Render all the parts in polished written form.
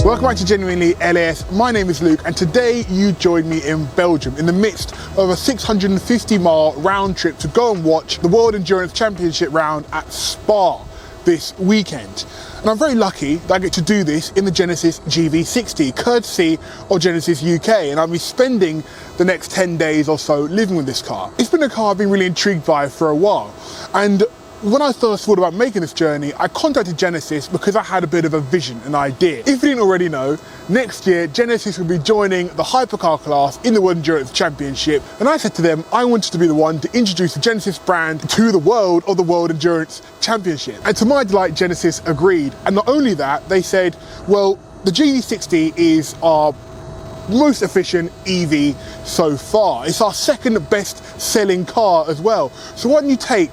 Welcome back to Genuinely LAS. My name is Luke, and today you join me in Belgium in the midst of a 650-mile round trip to go and watch the World Endurance Championship round at Spa this weekend. And I'm very lucky that I get to do this in the Genesis GV60, courtesy of Genesis UK, and I'll be spending the next 10 days or so living with this car. It's been a car I've been really intrigued by for a while, and when I first thought about making this journey, I contacted Genesis because I had a bit of a vision, an idea. If you didn't already know, next year Genesis will be joining the Hypercar class in the World Endurance Championship, and I said to them I wanted to be the one to introduce the Genesis brand to the world of the World Endurance Championship. And to my delight, Genesis agreed. And not only that, they said, well, the GV60 is our most efficient EV so far. It's our second best selling car as well. So why don't you take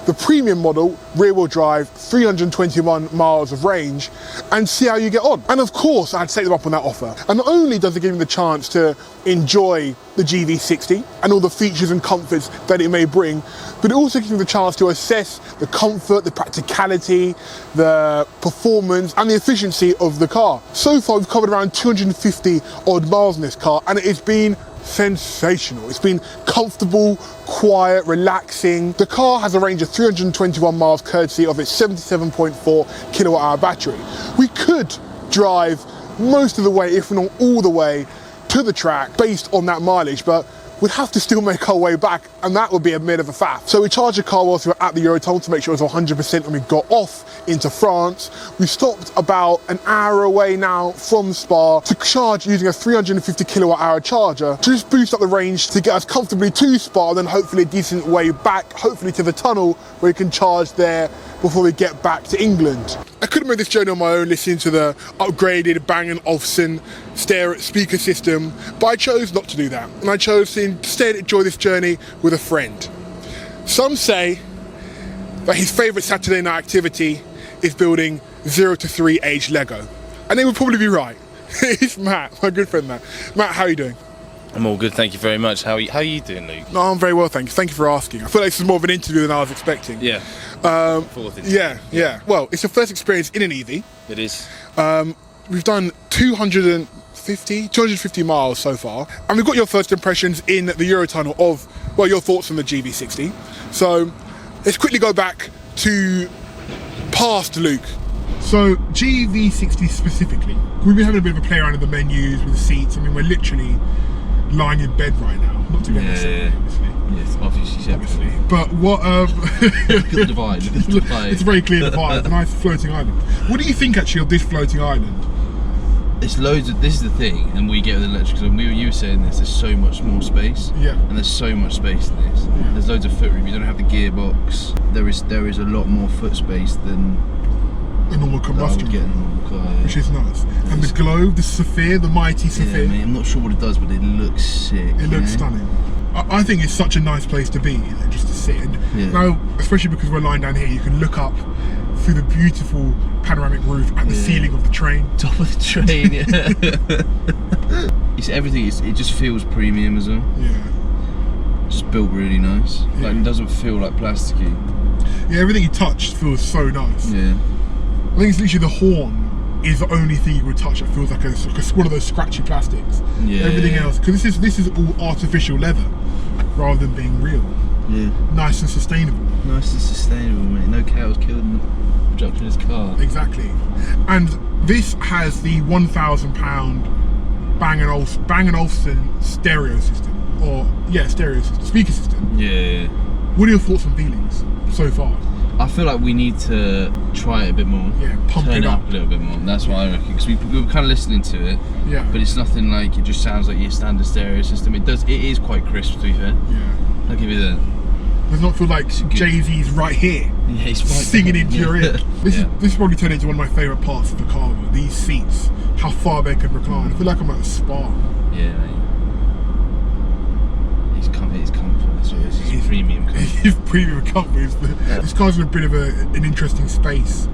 the premium model, rear-wheel drive, 321 miles of range, and see how you get on. And of course, I'd take them up on that offer. And not only does it give me the chance to enjoy the GV60 and all the features and comforts that it may bring, but it also gives me the chance to assess the comfort, the practicality, the performance, and the efficiency of the car. So far, we've covered around 250 odd miles in this car, and it has been sensational. It's been comfortable, quiet, relaxing. The car has a range of 321 miles courtesy of its 77.4 kilowatt hour battery. We could drive most of the way, if not all the way, to the track based on that mileage, but we'd have to still make our way back, and that would be a bit of a faff. So we charged the car whilst we were at the Eurotunnel to make sure it was 100% when we got off into France. We stopped about an hour away now from Spa to charge using a 350 kilowatt hour charger to just boost up the range to get us comfortably to Spa, and then hopefully a decent way back, hopefully to the tunnel where we can charge there before we get back to England. I could have made this journey on my own, listening to the upgraded Bang & Olufsen stereo speaker system, but I chose not to do that, and I chose to instead enjoy this journey with a friend. Some say that his favourite Saturday night activity is building 0 to 3 age Lego, and they would probably be right. It's Matt, my good friend Matt. Matt, how are you doing? I'm all good, thank you very much. How are you doing, Luke? No, I'm very well, thank you. Thank you for asking. I feel like this is more of an interview than I was expecting. Yeah. Yeah. Well, it's your first experience in an EV. It is. We've done 250 miles so far, and we've got your first impressions in the Eurotunnel of, well, your thoughts on the GV60. So let's quickly go back to past Luke. So GV60 specifically, we've been having a bit of a play around with the menus, with the seats. I mean, we're literally lying in bed right now, not together, obviously. Yes, obviously. But what? Look at the divide. Look at the divide. It's a very clear divide. A nice floating island. What do you think actually of this floating island? It's loads of. This is the thing, and we get with electric. And you were saying this. There's so much more space. Yeah. And there's so much space in this. Yeah. There's loads of foot room. You don't have the gearbox. There is a lot more foot space than a normal combustion, which is nice. And the globe, the Sapphire, the mighty Sapphire. Yeah, mate, I'm not sure what it does, but it looks sick. It looks stunning. I think it's such a nice place to be, just to sit. And now, especially because we're lying down here, you can look up through the beautiful panoramic roof at the ceiling of the train. Top of the train, yeah. It's everything. It just feels premium as well. Yeah. Just built really nice. Yeah. Like, it doesn't feel like plasticky. Yeah, everything you touch feels so nice. Yeah. I think it's literally the horn is the only thing you would touch that feels like one of those scratchy plastics. Yeah. Everything else, because this is all artificial leather rather than being real. Yeah. Nice and sustainable. Nice and sustainable, mate. No cows killed in the production of this car. Exactly. And this has the £1,000 Bang & Olufsen stereo system, stereo system, speaker system. Yeah. What are your thoughts and feelings so far? I feel like we need to try it a bit more. Yeah, pump Turn it up a little bit more. That's what I reckon. Because we were kind of listening to it. Yeah. But it's nothing like, it just sounds like your standard stereo system. It is quite crisp, to be fair. Yeah. I'll give you that. Does not feel like Jay-Z's right here. Yeah, he's right singing into your ear. This is probably turned into one of my favourite parts of the car. These seats, how far they can recline. I feel like I'm at a spa. Yeah, mate. It's comfort. That's what it is. It's premium comfort. It's premium comfort. This car's in a bit of an interesting space,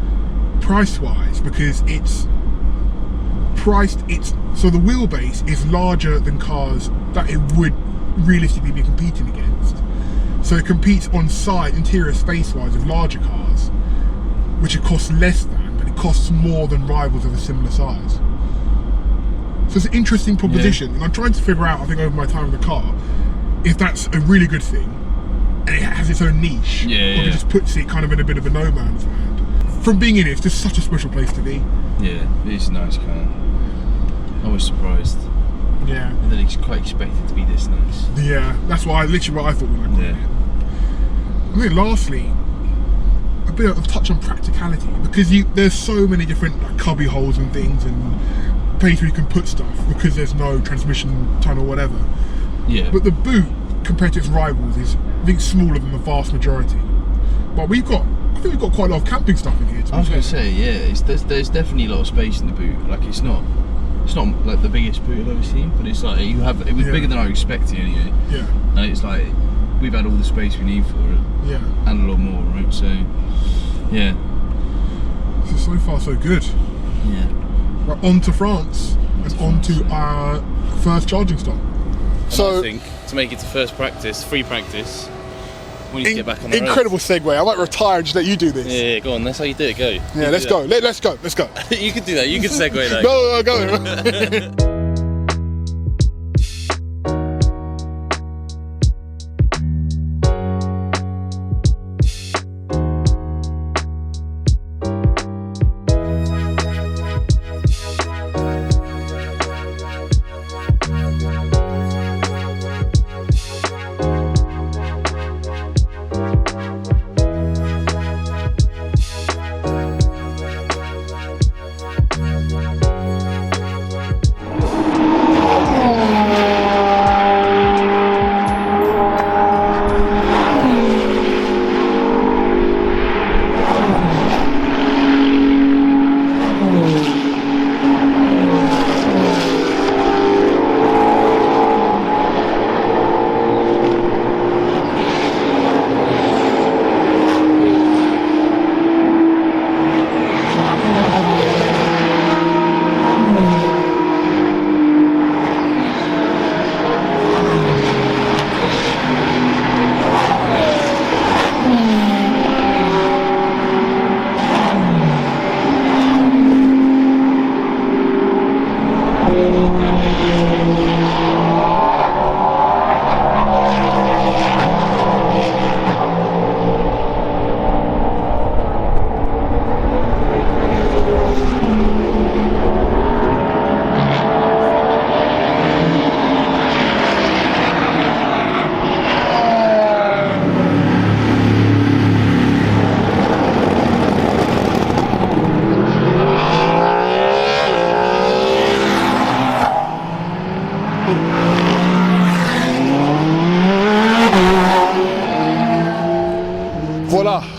price-wise, because it's priced. So the wheelbase is larger than cars that it would realistically be competing against. So it competes on side, interior space-wise, with larger cars, which it costs less than, but it costs more than rivals of a similar size. So it's an interesting proposition, and I'm trying to figure out, I think over my time in the car, if that's a really good thing, and it has its own niche, or if it just puts it kind of in a bit of a no man's land. From being in it, it's just such a special place to be. Yeah, it is a nice car. I was surprised. Yeah. I didn't quite expect it to be this nice. Yeah, that's what I thought when I got it. I think lastly, a bit of a touch on practicality, because there's so many different like cubby holes and things and places where you can put stuff because there's no transmission tunnel or whatever. Yeah. But the boot, compared to its rivals, is I think smaller than the vast majority. But I think we've got quite a lot of camping stuff in here. I was going to say, yeah, there's definitely a lot of space in the boot. Like it's not like the biggest boot I've ever seen, but it's like it was bigger than I expected anyway. Yeah. And it's like we've had all the space we need for it. Yeah. And a lot more, right? So, yeah. So far so good. Yeah. Right, on to France and on to our first charging stop. So I think to make it to first practice, free practice, we need to get back on the road. Incredible segue. I might retire and just let you do this. Yeah, go on. That's how you do it. Go. Yeah, let's go. Let's go. Let's go. You can do that. You can segue that. Go.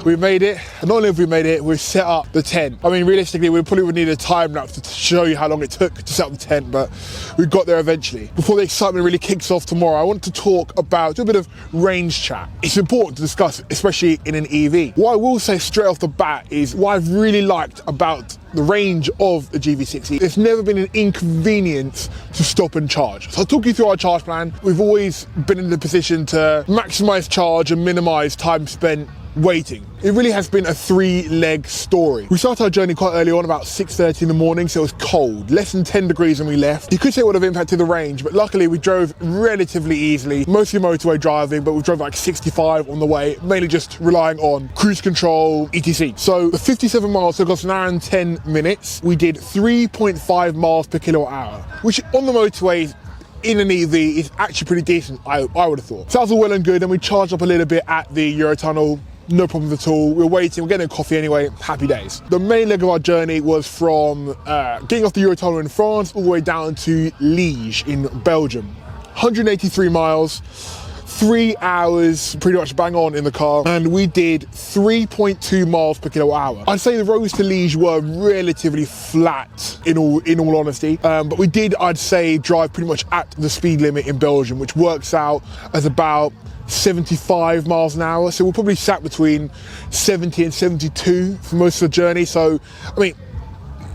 We made it, and not only have we made it, we've set up the tent. I mean, realistically, we probably would need a time lapse to show you how long it took to set up the tent, but we got there eventually. Before the excitement really kicks off tomorrow, I want to talk about, do a bit of range chat. It's important to discuss, especially in an EV. What I will say straight off the bat is what I've really liked about the range of the GV60. It's never been an inconvenience to stop and charge. So I'll talk you through our charge plan. We've always been in the position to maximize charge and minimize time spent waiting. It really has been a three-leg story. We started our journey quite early on, about 6:30 in the morning, so it was cold, less than 10 degrees when we left. You could say it would have impacted the range, but luckily we drove relatively easily, mostly motorway driving, but we drove like 65 on the way, mainly just relying on cruise control, etc. So the 57 miles took us an hour and 10 minutes. We did 3.5 miles per kilowatt hour, which on the motorways in an EV is actually pretty decent, I would have thought. So that was all well and good, and we charged up a little bit at the Eurotunnel. No problems at all. We're waiting, we're getting a coffee anyway, happy days. The main leg of our journey was from getting off the Eurotunnel in France all the way down to Liège in Belgium. 183 miles, 3 hours pretty much bang on in the car, and we did 3.2 miles per kilowatt hour. I'd say the roads to Liège were relatively flat in all honesty, but we did, I'd say, drive pretty much at the speed limit in Belgium, which works out as about 75 miles an hour, so we'll probably sat between 70 and 72 for most of the journey. So I mean,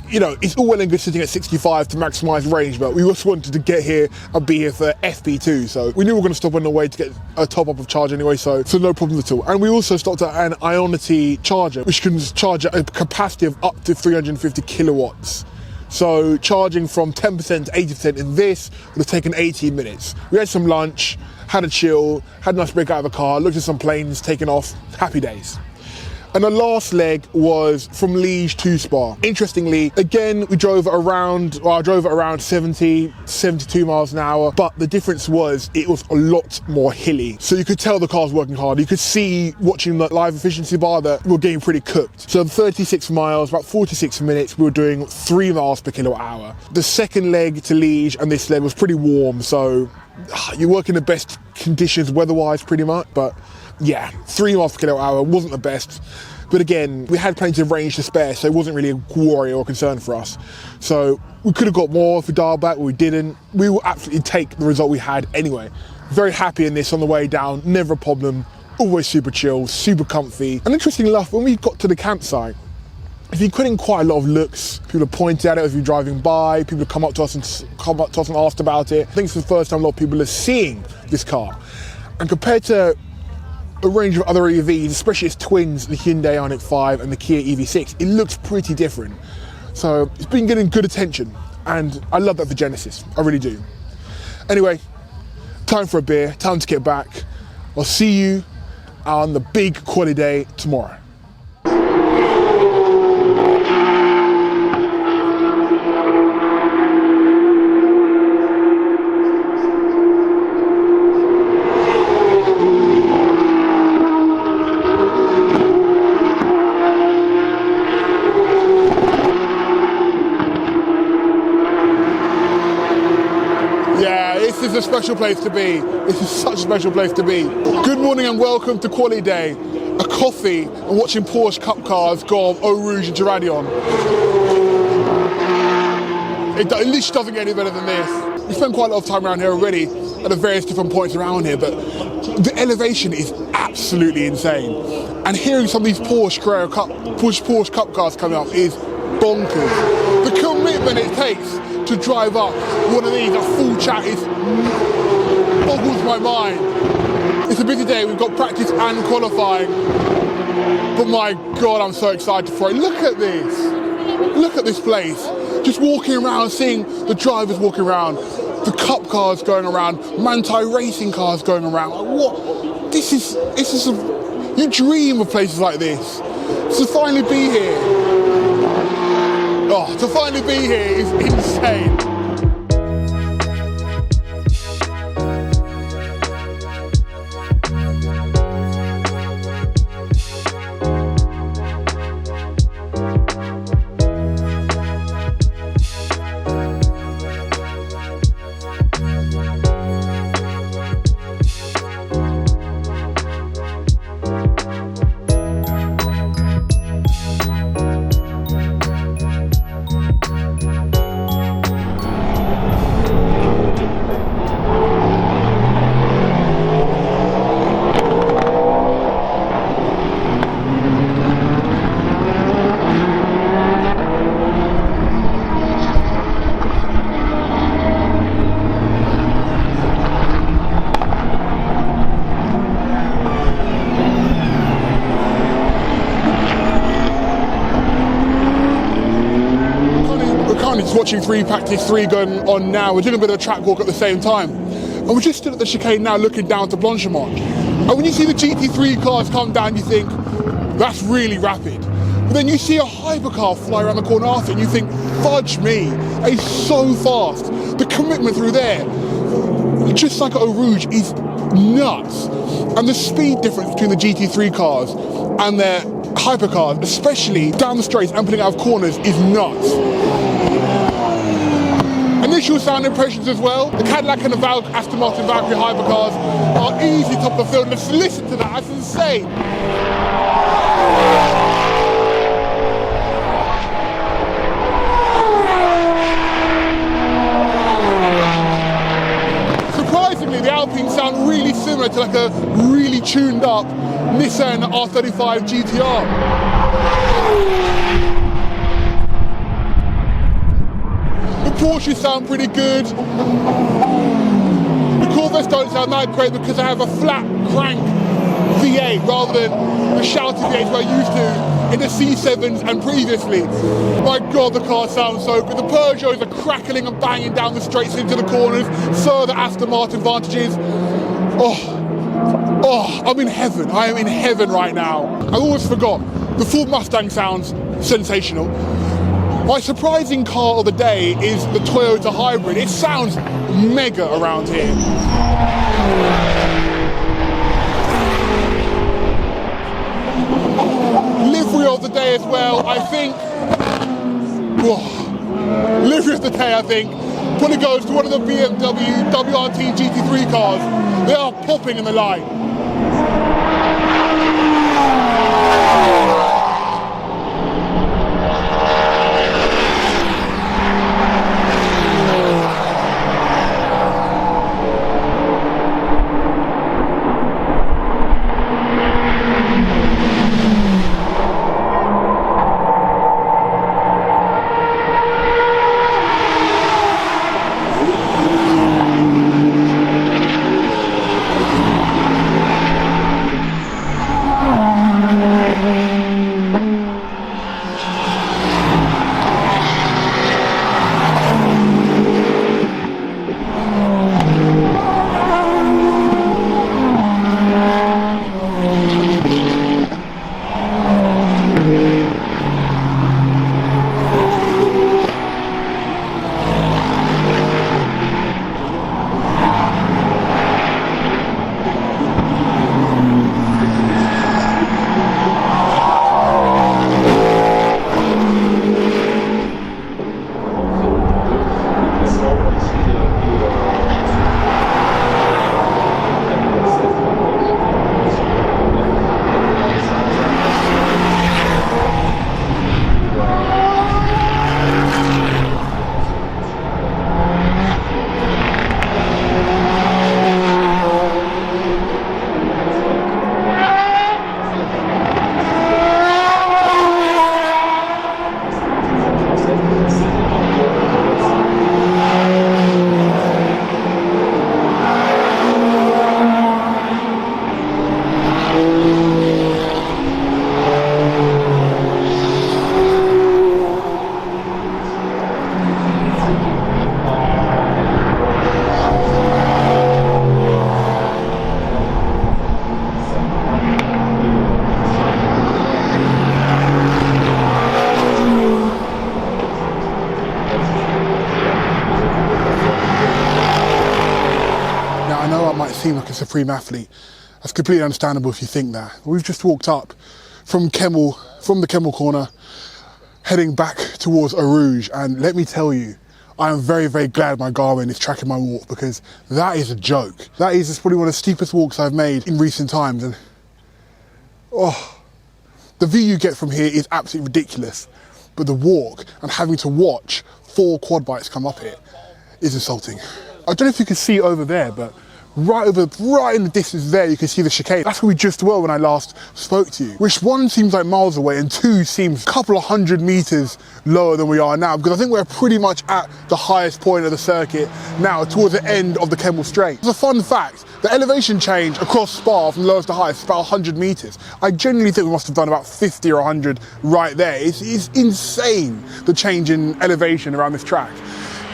you know, it's all well and good sitting at 65 to maximise range, but we also wanted to get here and be here for FP2, so we knew we were going to stop on the way to get a top up of charge anyway, so no problem at all. And we also stopped at an Ionity charger, which can charge at a capacity of up to 350 kilowatts. So charging from 10% to 80% in this would have taken 18 minutes. We had some lunch, had a chill, had a nice break out of the car, looked at some planes taking off, happy days. And the last leg was from Liège to Spa. Interestingly, again, I drove at around 70, 72 miles an hour, but the difference was it was a lot more hilly. So you could tell the car was working hard. You could see, watching the live efficiency bar, that we were getting pretty cooked. So 36 miles, about 46 minutes, we were doing 3 miles per kilowatt hour. The second leg to Liège and this leg was pretty warm, so you work in the best conditions weather-wise pretty much, but yeah, 3 miles per kilowatt hour wasn't the best. But again, we had plenty of range to spare, so it wasn't really a worry or concern for us. So we could have got more if we dialed back, but we didn't. We will absolutely take the result we had anyway. Very happy in this on the way down, never a problem, always super chill, super comfy. And interesting enough, when we got to the campsite, if you put in quite a lot of looks, people have pointed at it as you're driving by, people have come up to us and asked about it. I think it's the first time a lot of people are seeing this car. And compared to a range of other EVs, especially its twins, the Hyundai Ioniq 5 and the Kia EV6, it looks pretty different. So it's been getting good attention, and I love that for Genesis, I really do. Anyway, time for a beer, time to get back. I'll see you on the big quali day tomorrow. This is a special place to be. This is such a special place to be. Good morning and welcome to Quali Day. A coffee and watching Porsche Cup cars go off Eau Rouge and Girardon. It literally doesn't get any better than this. We spent quite a lot of time around here already at the various different points around here, but the elevation is absolutely insane. And hearing some of these Porsche Cup cars coming up is bonkers. The commitment it takes to drive up one of these at full chat is boggles my mind. It's a busy day, we've got practice and qualifying, but my God, I'm so excited for it. Look at this. Look at this place. Just walking around, seeing the drivers walking around, the Cup cars going around, Manthey Racing cars going around. What? This is you dream of places like this. To finally be here. Oh, to finally be here is insane. Watching practice 3 going on now. We're doing a bit of a track walk at the same time. And we just stood at the chicane now looking down to Blanchimont. And when you see the GT3 cars come down, you think, that's really rapid. But then you see a hypercar fly around the corner after and you think, fudge me, it's so fast. The commitment through there, just like at Eau Rouge, is nuts. And the speed difference between the GT3 cars and their hypercars, especially down the straights and putting out of corners, is nuts. Initial sound impressions as well. The Cadillac and the Aston Martin Valkyrie hypercars are easy top of the field. Let's listen to that, that's insane. Surprisingly, the Alpines sound really similar to like a really tuned up Nissan R35 GTR. Porsches sound pretty good. The Corvettes don't sound that great because I have a flat crank V8 rather than the shouty V8 we're used to in the C7s and previously. My God, the car sounds so good. The Peugeots are crackling and banging down the straights into the corners. So the Aston Martin advantages. Oh, I'm in heaven. I am in heaven right now. I almost forgot. The Ford Mustang sounds sensational. My surprising car of the day is the Toyota Hybrid. It sounds mega around here. Livery of the day as well, I think. Livery of the day, I think. Probably goes to one of the BMW WRT GT3 cars. They are popping in the light. Seem like a supreme athlete. That's completely understandable if you think that. We've just walked up from the Kemmel corner, heading back towards Eau Rouge, and let me tell you, I am very, very glad my Garmin is tracking my walk, because that is a joke. That is probably one of the steepest walks I've made in recent times, and the view you get from here is absolutely ridiculous, but the walk and having to watch 4 quad bikes come up it is insulting. I don't know if you can see over there, but right in the distance there, you can see the chicane. That's where we just were when I last spoke to you. Which 1 seems like miles away and 2 seems a couple of 100 meters lower than we are now, because I think we're pretty much at the highest point of the circuit now, towards the end of the Kemmel Straight. It's a fun fact, the elevation change across Spa from lowest to highest is about 100 meters. I genuinely think we must have done about 50 or 100 right there. It's insane, the change in elevation around this track.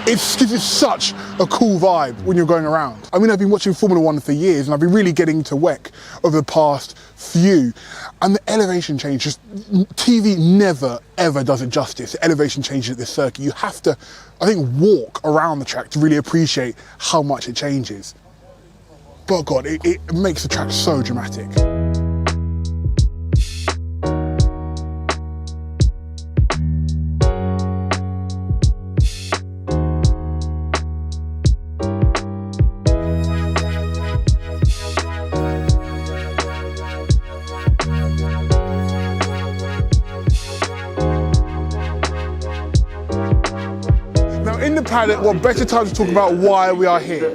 It gives you such a cool vibe when you're going around. I mean, I've been watching Formula 1 for years, and I've been really getting into WEC over the past few. And the elevation change, TV never, ever does it justice. The elevation changes at this circuit. You have to, I think, walk around the track to really appreciate how much it changes. But God, it makes the track so dramatic. In the paddock, what better time to talk about why we are here?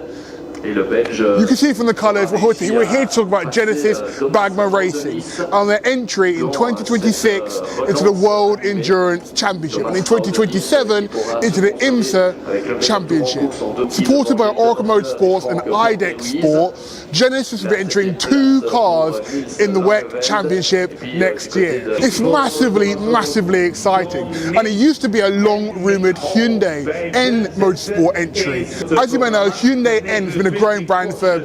You can see from the colours, we're here to talk about Genesis Magma Racing and their entry in 2026 into the World Endurance Championship and in 2027 into the IMSA Championship. Supported by Oracle Motorsports and IDEX Sport, Genesis will be entering 2 cars in the WEC Championship next year. It's massively exciting, and it used to be a long-rumoured Hyundai N Motorsport entry. As you may know, Hyundai N has been a growing brand for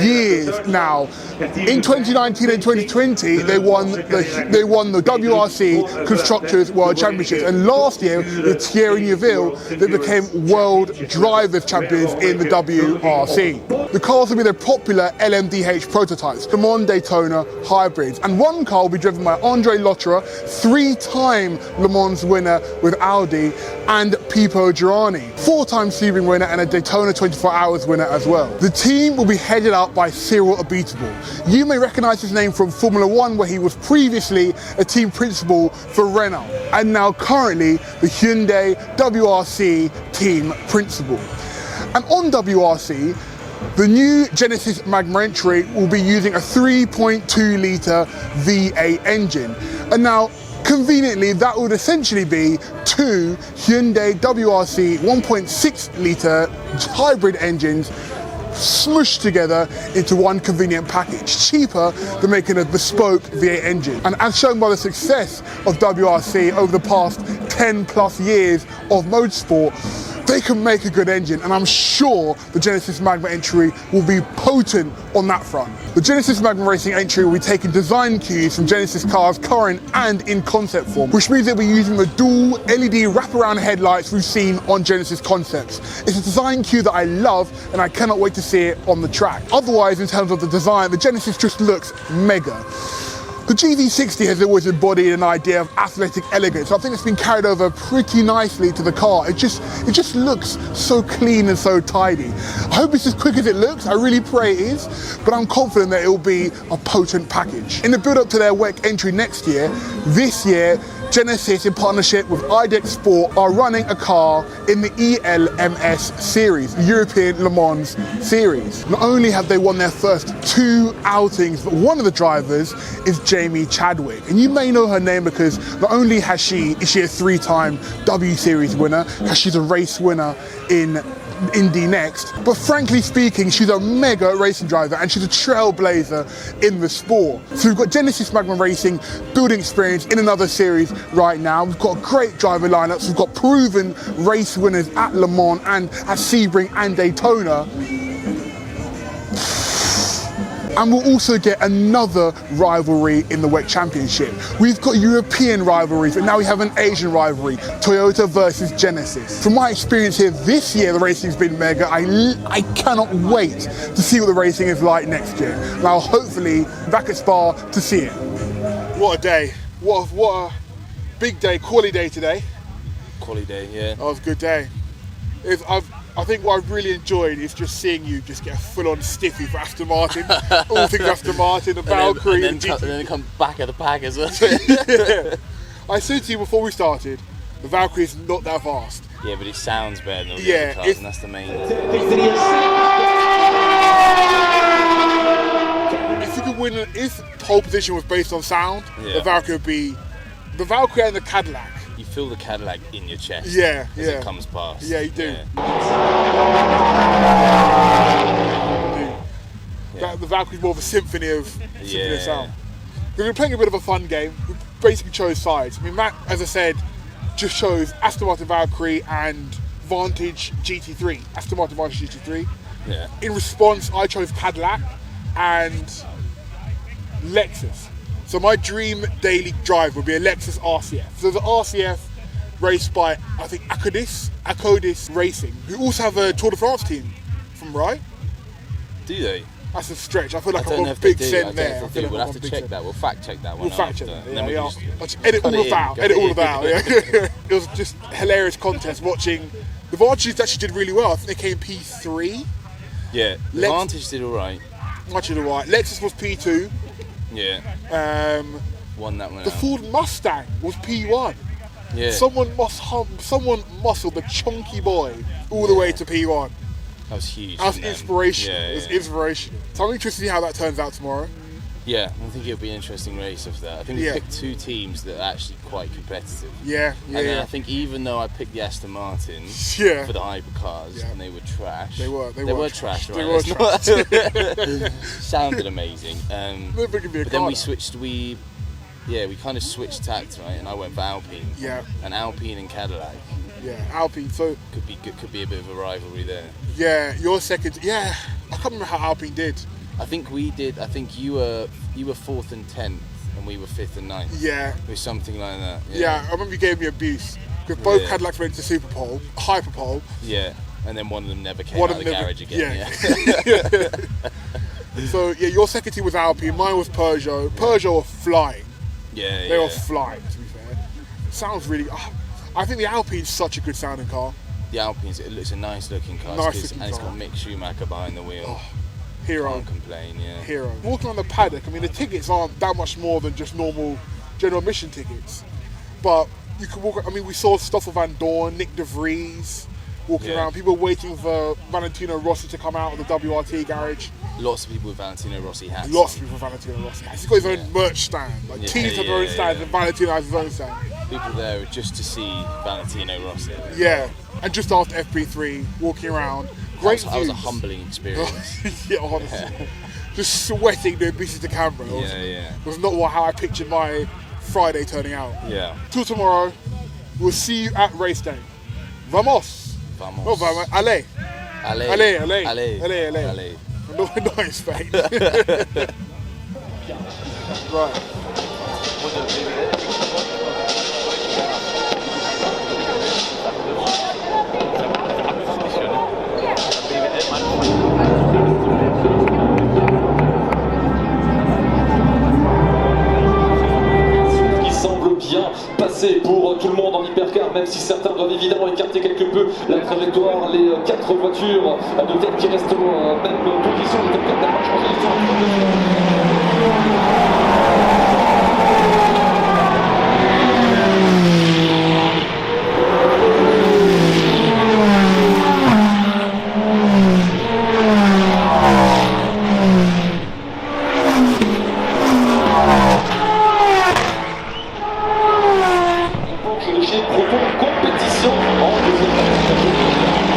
years now. In 2019 and 2020, they won the WRC Constructors World Championships, and last year with Thierry Neuville, they became World Drivers Champions in the WRC. The cars will be their popular LMDh prototypes, Le Mans Daytona hybrids, and one car will be driven by Andre Lotterer, 3-time Le Mans winner with Audi, and Pipo Girani, 4-time Sebring winner and a Daytona 24 Hours winner as well. The team will be headed up by Cyril Abiteboul. You may recognise his name from Formula 1, where he was previously a team principal for Renault, and now currently the Hyundai WRC team principal. And on WRC, the new Genesis Magma entry will be using a 3.2 litre V8 engine. And now, conveniently, that would essentially be 2 Hyundai WRC 1.6 litre hybrid engines smushed together into one convenient package, cheaper than making a bespoke V8 engine. And as shown by the success of WRC over the past 10+ years of motorsport, they can make a good engine, and I'm sure the Genesis Magma entry will be potent on that front. The Genesis Magma Racing entry will be taking design cues from Genesis cars current and in concept form, which means they'll be using the dual LED wraparound headlights we've seen on Genesis concepts. It's a design cue that I love, and I cannot wait to see it on the track. Otherwise, in terms of the design, the Genesis just looks mega. The GV60 has always embodied an idea of athletic elegance. I think it's been carried over pretty nicely to the car. It just looks so clean and so tidy. I hope it's as quick as it looks. I really pray it is, but I'm confident that it will be a potent package. In the build-up to their WEC entry next year, this year, Genesis, in partnership with IDEX Sport, are running a car in the ELMS series, the European Le Mans series. Not only have they won their first 2 outings, but one of the drivers is Jamie Chadwick. And you may know her name because not only is she a 3-time W Series winner, she's a race winner in Indy Next, but frankly speaking, she's a mega racing driver and she's a trailblazer in the sport. So we've got Genesis Magma Racing building experience in another series right now. We've got great driver lineups. We've got proven race winners at Le Mans and at Sebring and Daytona. And we'll also get another rivalry in the WEC Championship. We've got European rivalries, but now we have an Asian rivalry, Toyota versus Genesis. From my experience here this year, the racing's been mega. I cannot wait to see what the racing is like next year. And I'll hopefully be back at Spa to see it. What a day. What a big day, quality day today. Quality day, yeah. That was a good day. I think what I really enjoyed is just seeing you just get a full-on stiffy for Aston Martin. All things Aston Martin, the Valkyrie, and then come back at the pack as well. Yeah. I said to you before we started, the Valkyrie is not that fast. Yeah, but it sounds better than all the other cars, and that's the main. If you could win, if pole position was based on sound, yeah, the Valkyrie would be the Valkyrie and the Cadillac. You feel the Cadillac in your chest. Yeah, as it comes past. Yeah, you do. Yeah. The Valkyrie's more of a symphony of sound. We've been playing a bit of a fun game. We basically chose sides. I mean, Matt, as I said, just chose Aston Martin Valkyrie and Vantage GT3. Aston Martin Vantage GT3. Yeah. In response, I chose Cadillac and Lexus. So my dream daily drive would be a Lexus RCF. So there's an RCF raced by, I think, Acodis Racing, who also have a Tour de France team, from right? Do they? That's a stretch. I feel like I've got a big send there. We'll have to check that. We'll fact check that one. We'll fact check that. Yeah. I'll just edit all of that. Edit all of that. Yeah. It was just a hilarious contest watching. The Vantage actually did really well. I think they came P3. Yeah, the Vantage did all right. Much of all right. Lexus was P2. Yeah. Won that one. The Ford Mustang was P1. Yeah. Someone muscled the chunky boy all the way to P1. That was huge. That was inspirational. Yeah, It was inspirational. So I'm interested to see how that turns out tomorrow. Yeah, I think it'll be an interesting race after that. I think we Yeah. picked 2 teams that are actually quite competitive. Yeah, And then yeah. I think even though I picked the Aston Martin Yeah. for the hypercars and they were trash. They were trash, right? They were trash. Sounded amazing. Never give me a But then car we now. switched, we kind of switched tacks, right? And I went for Alpine. Yeah. And Alpine and Cadillac Yeah, Alpine. So could be a bit of a rivalry there. yeah, your second. Yeah, I can't remember how Alpine did. I think we did. I think you were 4th and 10th, and we were 5th and 9th. Yeah, It was something like that. yeah. I remember you gave me abuse because both Yeah. Cadillacs went to Super Pole, Hyper Pole. Yeah. And then one of them never came One out of of the them never- garage again. Yeah. So yeah, your second team was Alpine, mine was Peugeot. Peugeot were flying. Yeah. They were flying. To be fair, sounds really. I think the Alpine's such a good sounding car. The Alpines, it looks a nice looking car. Nice and looking it's car. got Mick Schumacher behind the wheel. Hero. Can't complain, yeah. Hero. Walking on the paddock, I mean, the tickets aren't that much more than just normal general admission tickets. But you can walk, I mean, we saw Stoffel Van Dorn, Nick De Vries walking Yeah. around. People waiting for Valentino Rossi to come out of the WRT garage. Lots of people with Valentino Rossi hats. Lots of people with Valentino Rossi. He's got his own Yeah. merch stand. Like, Yeah, teams have their own yeah, stands yeah. and Valentino has his own stand. People there just to see Valentino Rossi. Yeah. And just after FP3, walking around. Great That was a views. humbling experience. Yeah, honestly. Just sweating doing business to camera. Was not how I pictured my Friday turning out. Yeah. Till tomorrow, we'll see you at race day. Vamos! Vamos. Oh, vamos. Allez! Allez. Allez, allez. Allez. Allez, allez. Allez. No, not in Spain. Right. Qui semble bien passer pour tout le monde en hypercar, même si certains doivent évidemment écarter quelque peu la trajectoire. Les 4 voitures de tête qui restent en même position, les top 4 n'ont pas changé, ils sont chez Proton compétition en deuxième.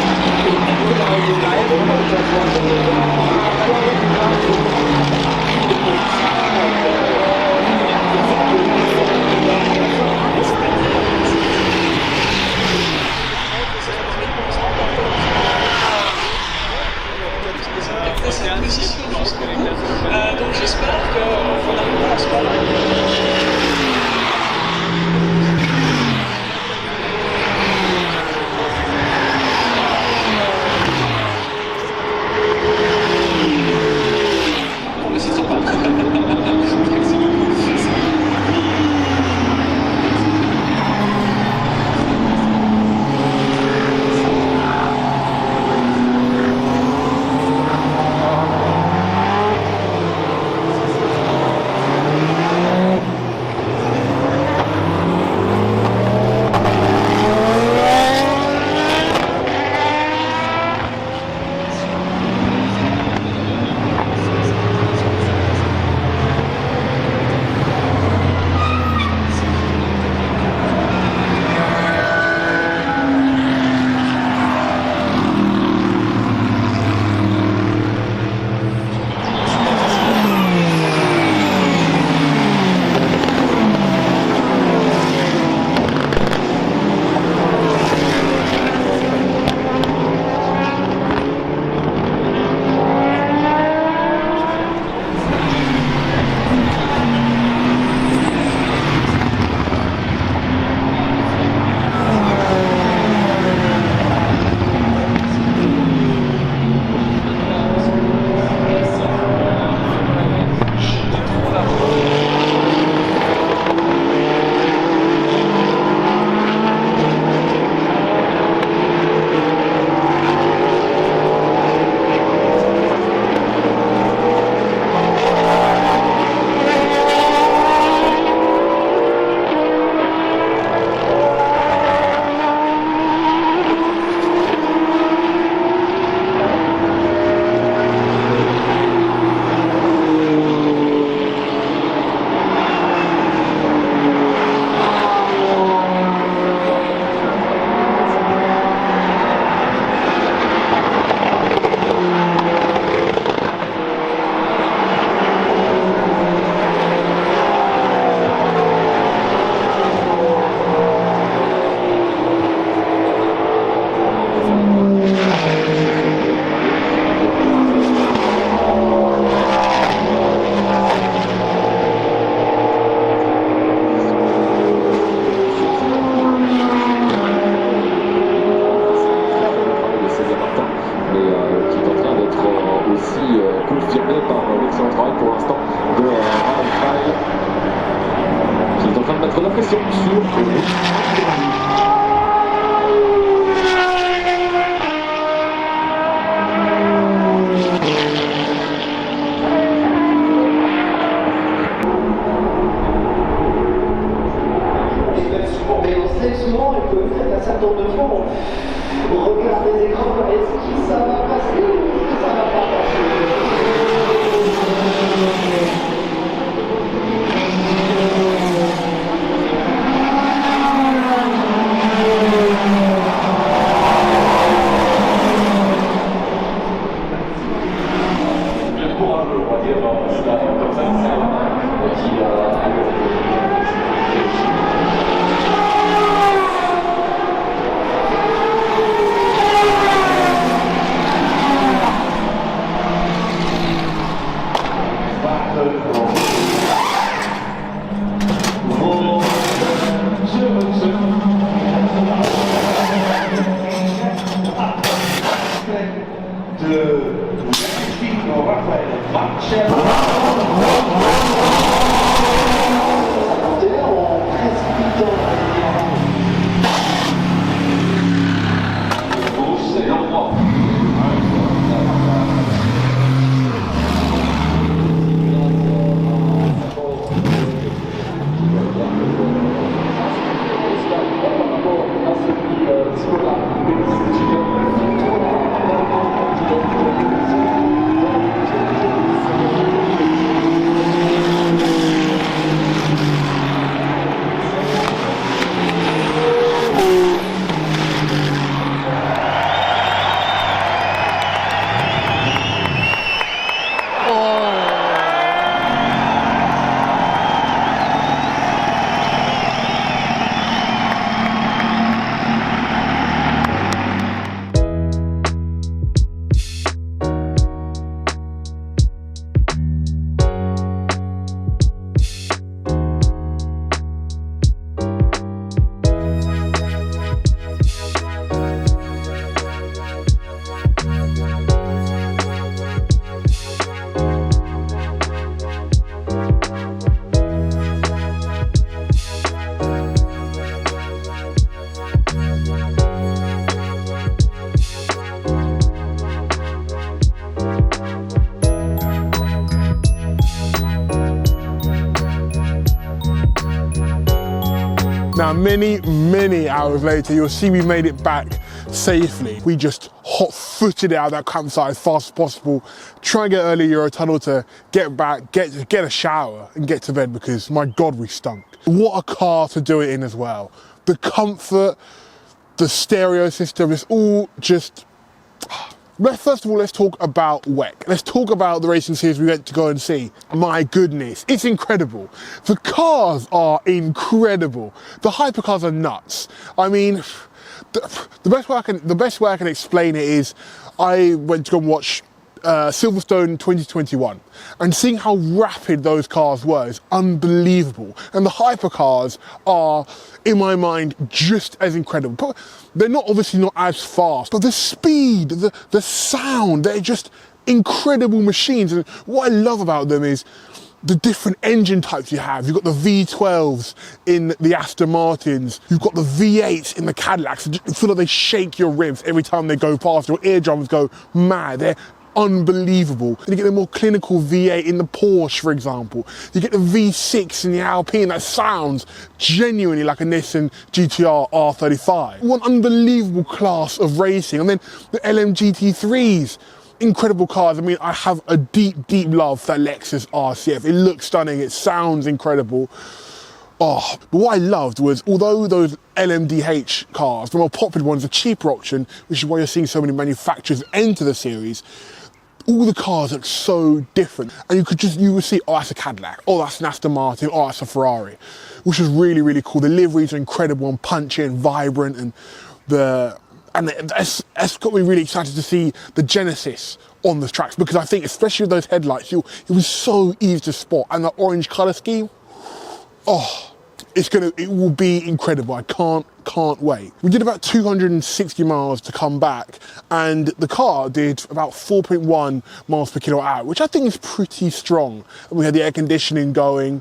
Now, many hours later, you'll see we made it back safely. We just hot-footed it out of that campsite as fast as possible, try and get early Eurotunnel to get back, get a shower and get to bed because, my God, we stunk. What a car to do it in as well. The comfort, the stereo system, it's all just... First of all, let's talk about WEC. Let's talk about the racing series we went to go and see. My goodness, it's incredible. The cars are incredible. The hypercars are nuts. I mean, the best way I can explain it is I went to go and watch Silverstone 2021 and seeing how rapid those cars were is unbelievable. And the hypercars are, in my mind, just as incredible. But they're obviously not as fast, but the speed, the sound, they're just incredible machines. And what I love about them is the different engine types you have. You've got the V12s in the Aston Martins. You've got the V8s in the Cadillacs. You feel like they shake your ribs every time they go past. Your eardrums go mad. They're unbelievable. You get the more clinical V8 in the Porsche, for example. You get the V6 in the Alpine. That sounds genuinely like a Nissan GTR R35. One unbelievable class of racing. And then the LMDh3s. Incredible cars. I mean, I have a deep love for that Lexus RCF. It looks stunning. It sounds incredible. Oh, but what I loved was, although those LMDh cars, the more popular ones, a cheaper option, which is why you're seeing so many manufacturers enter the series, all the cars look so different. And you would see, oh, that's a Cadillac, oh, that's an Aston Martin, oh, that's a Ferrari, which is really cool. The liveries are incredible and punchy and vibrant, and that's got me really excited to see the Genesis on the tracks, because I think, especially with those headlights, it was so easy to spot, and the orange colour scheme, oh, it will be incredible. I can't wait. We did about 260 miles to come back, and the car did about 4.1 miles per kilowatt hour, which I think is pretty strong. And we had the air conditioning going.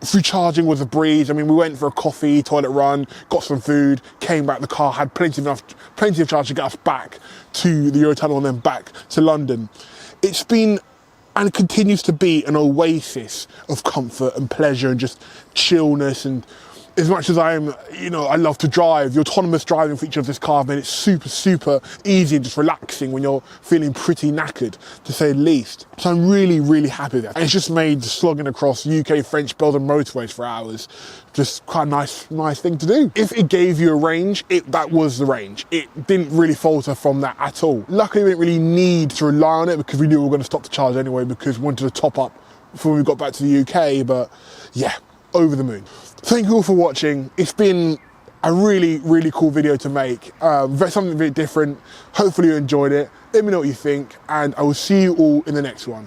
through charging was a breeze. I mean, we went for a coffee, toilet run, got some food, came back. The car had plenty of charge to get us back to the Eurotunnel and then back to London. It's been and continues to be an oasis of comfort and pleasure and just chillness. And as much as I love to drive, the autonomous driving feature of this car made it super, super easy and just relaxing when you're feeling pretty knackered, to say the least. So I'm really, really happy with that. And it's just made slogging across UK, French, Belgian motorways for hours just quite a nice thing to do. If it gave you a range, that was the range. It didn't really falter from that at all. Luckily, we didn't really need to rely on it because we knew we were going to stop the charge anyway because we wanted to top up before we got back to the UK. But yeah, over the moon. Thank you all for watching. It's been a really, really cool video to make. Something a bit different. Hopefully you enjoyed it. Let me know what you think, and I will see you all in the next one.